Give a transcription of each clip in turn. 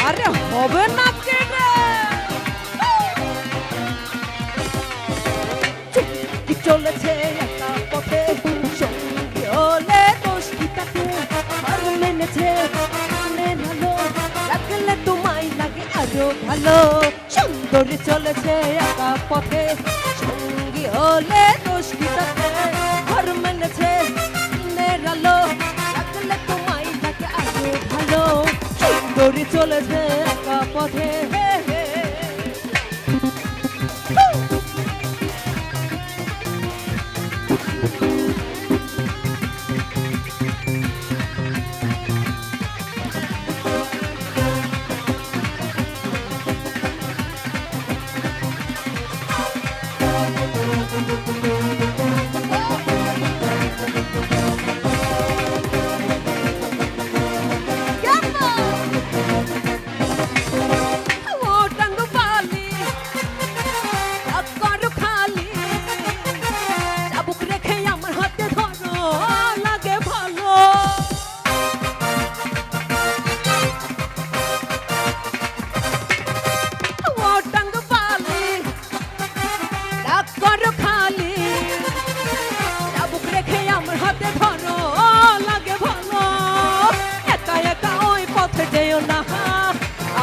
আরে হবে না কেনে কি চলেছে একা পথে সঙ্গী হলে দোষ কি তাতে আর মেনেছে ভালো লাগলে তোমায় লাগে আরো ভালো সুন্দরী চলেছে একা পথে সঙ্গী হলে দোষ কি তাতে আর মেনেছে আলো লাগলে তোমায় লাগে আরো ভালো সুন্দরী চলেছে একা পথে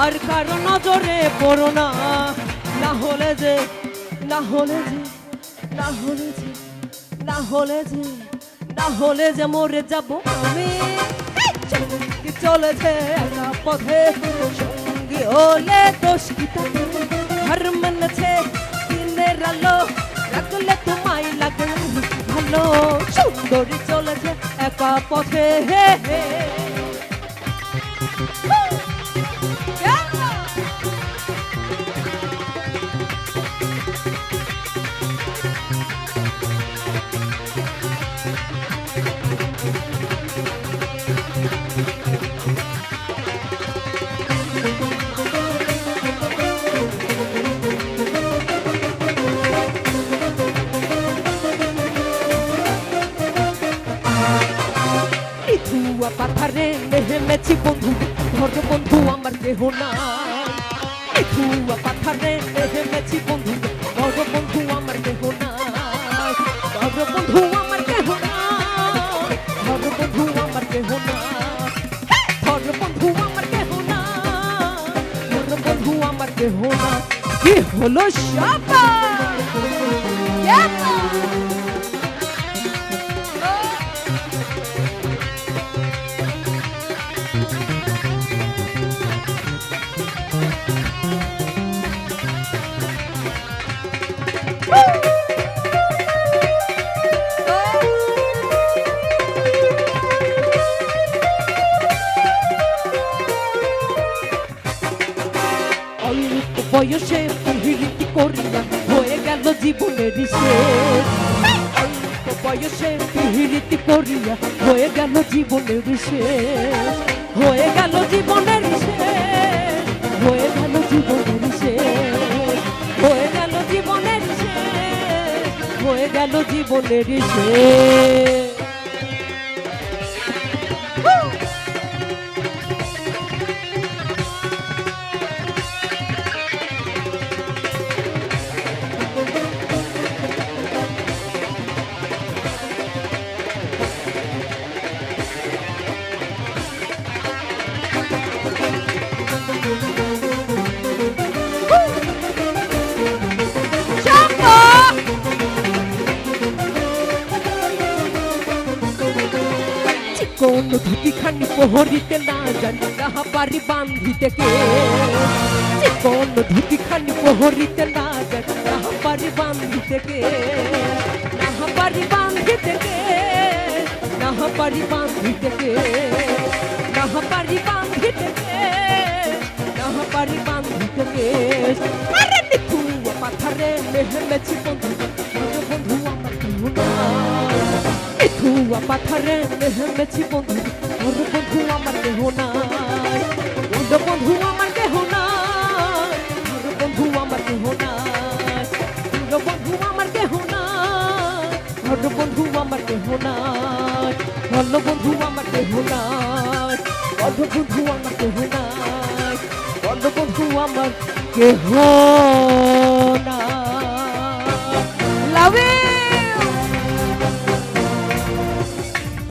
আর কারো নজরে পড়ো না না হলে যে না হলে যে না হলে যে না হলে যে না হলে যে মরে যাব আমি কি চলেছে একা পথে সঙ্গী হলে দোষ কি তাতে হার মেনেছে দিনের আলো লাগলে তোমায় লাগে ভালো সুন্দরী চলেছে একা পথে হে হে পাথারে নেমেছি বন্ধু ধর বন্ধু আমার কেহ নাই পাথারে নেমেছি বন্ধু ধর বন্ধু আমার কেহ নাই ধর বন্ধু আমার কেহ নাই ধর বন্ধু আমার কেহ নাই ধর বন্ধু আমার কেহ নাই ধর বন্ধু আমার কেহ না কি হলো শাবা বয়সে পিহিরিতি করিয়া হয়ে গেল জীবনের শেষ বয়সে পিহিরিতি করিয়া হয়ে গেল জীবনের শেষ হয়ে গেল জীবনের শেষ হয়ে গেল জীবনের শেষ হয়ে গেল জীবনের শেষ হয়ে গেল জীবনের শেষ কোন ধুতি খানি পহরিতে না জানি কাহা পারি বান্ধিতে কে কোন ধুতি খানি পহরিতে না জানি কাহা পারি বান্ধিতে কে নাহা পারি বান্ধিতে কে নাহা পারি বান্ধিতে কে নাহা পারি বান্ধিতে কে নাহা পারি বান্ধিতে কে আরে দেখু পাথারে নেমেছি বন্ধু বন্ধু আমার কেউ নাই ধুয়া পাথারে নেমেছি বন্ধু ওর বন্ধু আমার কেহ নাই ওর বন্ধু আমার কেহ নাই ওর বন্ধু আমার কেহ নাই ওর বন্ধু আমার কেহ নাই ওর বন্ধু আমার কেহ নাই ভালো বন্ধু আমার কেহ নাই ওর বন্ধু আমার কেহ নাই বন্ধু আমার কেহ